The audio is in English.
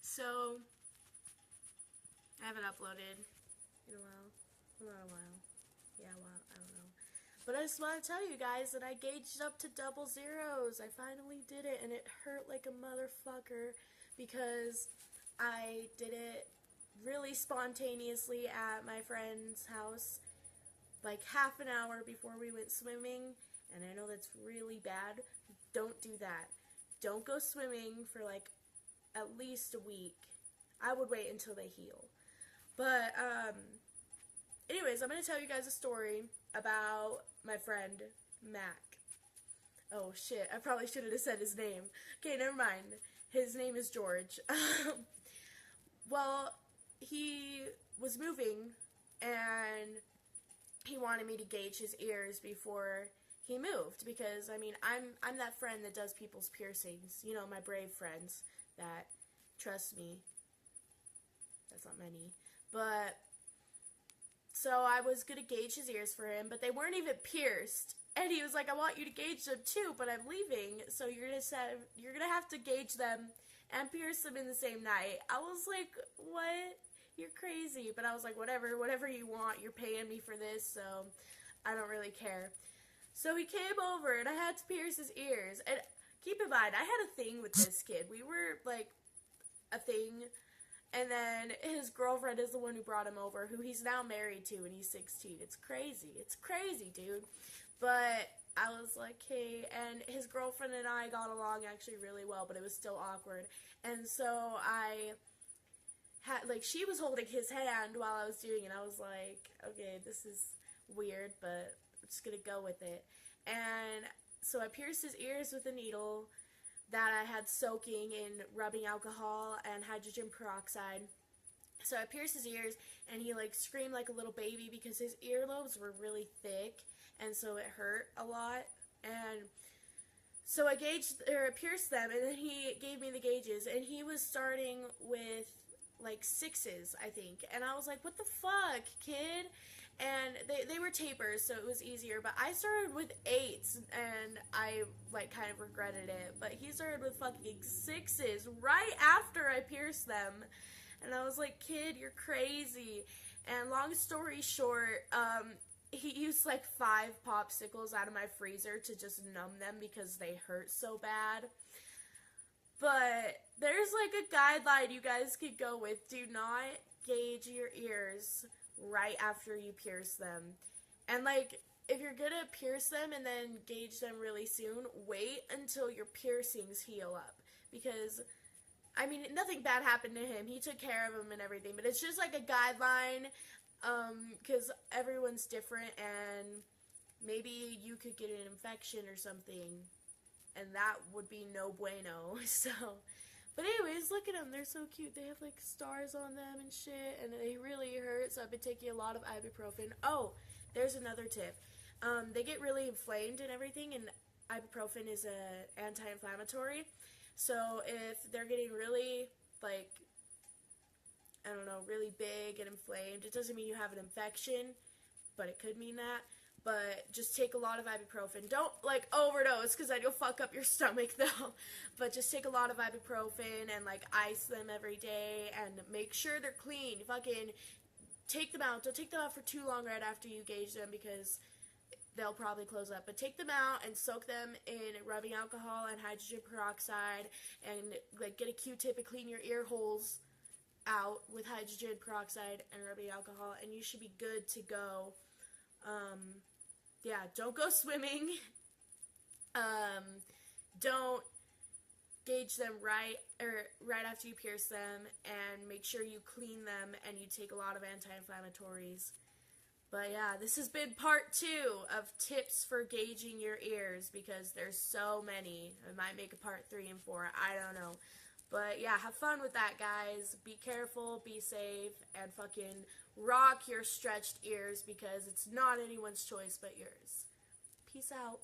So, I haven't uploaded in a while. Not a while. Yeah, well, I don't know. But I just want to tell you guys that I gauged up to double zeros. I finally did it, and it hurt like a motherfucker because I did it really spontaneously at my friend's house, like half an hour before we went swimming. And I know that's really bad. Don't do that. Don't go swimming for like at least a week. I would wait until they heal. But, anyways, I'm going to tell you guys a story about my friend, Mac. Oh, shit, I probably shouldn't have said his name. Okay, never mind. His name is George. Well, he was moving, and he wanted me to gauge his ears before he moved, because, I mean, I'm that friend that does people's piercings. You know, my brave friends that trust me. That's not many. But, so I was going to gauge his ears for him, but they weren't even pierced. And he was like, I want you to gauge them too, but I'm leaving, so you're gonna have to gauge them and pierce them in the same night. I was like, what? You're crazy. But I was like, whatever you want, you're paying me for this, so I don't really care. So he came over, and I had to pierce his ears. And keep in mind, I had a thing with this kid. We were, like, a thing. And then his girlfriend is the one who brought him over, who he's now married to, and he's 16. It's crazy. It's crazy, dude. But I was like, hey, and his girlfriend and I got along actually really well, but it was still awkward. And so I had, like, she was holding his hand while I was doing it. I was like, okay, this is weird, but I'm just gonna go with it. And so I pierced his ears with a needle that I had soaking in rubbing alcohol and hydrogen peroxide. So I pierced his ears, and he, like, screamed like a little baby because his earlobes were really thick, and so it hurt a lot. And so I pierced them, and then he gave me the gauges, and he was starting with, like, 6s, I think. And I was like, what the fuck, kid? And they were tapers, so it was easier. But I started with 8s, and I, like, kind of regretted it. But he started with fucking 6s right after I pierced them. And I was like, kid, you're crazy. And long story short, he used, like, 5 popsicles out of my freezer to just numb them because they hurt so bad. But there's, like, a guideline you guys could go with. Do not gauge your ears right after you pierce them. And, like, if you're gonna pierce them and then gauge them really soon, wait until your piercings heal up. Because, I mean, nothing bad happened to him. He took care of him and everything. But it's just, like, a guideline, because everyone's different, and maybe you could get an infection or something, and that would be no bueno. So, but anyways, look at them. They're so cute. They have, like, stars on them and shit, and they really hurt, so I've been taking a lot of ibuprofen. Oh, there's another tip. They get really inflamed and everything, and ibuprofen is a anti-inflammatory. So if they're getting really, like, I don't know, really big and inflamed, it doesn't mean you have an infection, but it could mean that. But just take a lot of ibuprofen. Don't, like, overdose, because then you'll fuck up your stomach, though. But just take a lot of ibuprofen and, like, ice them every day and make sure they're clean. Fucking take them out. Don't take them out for too long right after you gauge them, because they'll probably close up. But take them out and soak them in rubbing alcohol and hydrogen peroxide, and, like, get a Q-tip and clean your ear holes out with hydrogen peroxide and rubbing alcohol, and you should be good to go. Yeah, don't go swimming. Don't gauge them right after you pierce them, and make sure you clean them and you take a lot of anti-inflammatories. But yeah, this has been part 2 of tips for gauging your ears, because there's so many. I might make a part 3 and 4. I don't know. But yeah, have fun with that, guys. Be careful, be safe, and fucking rock your stretched ears, because it's not anyone's choice but yours. Peace out.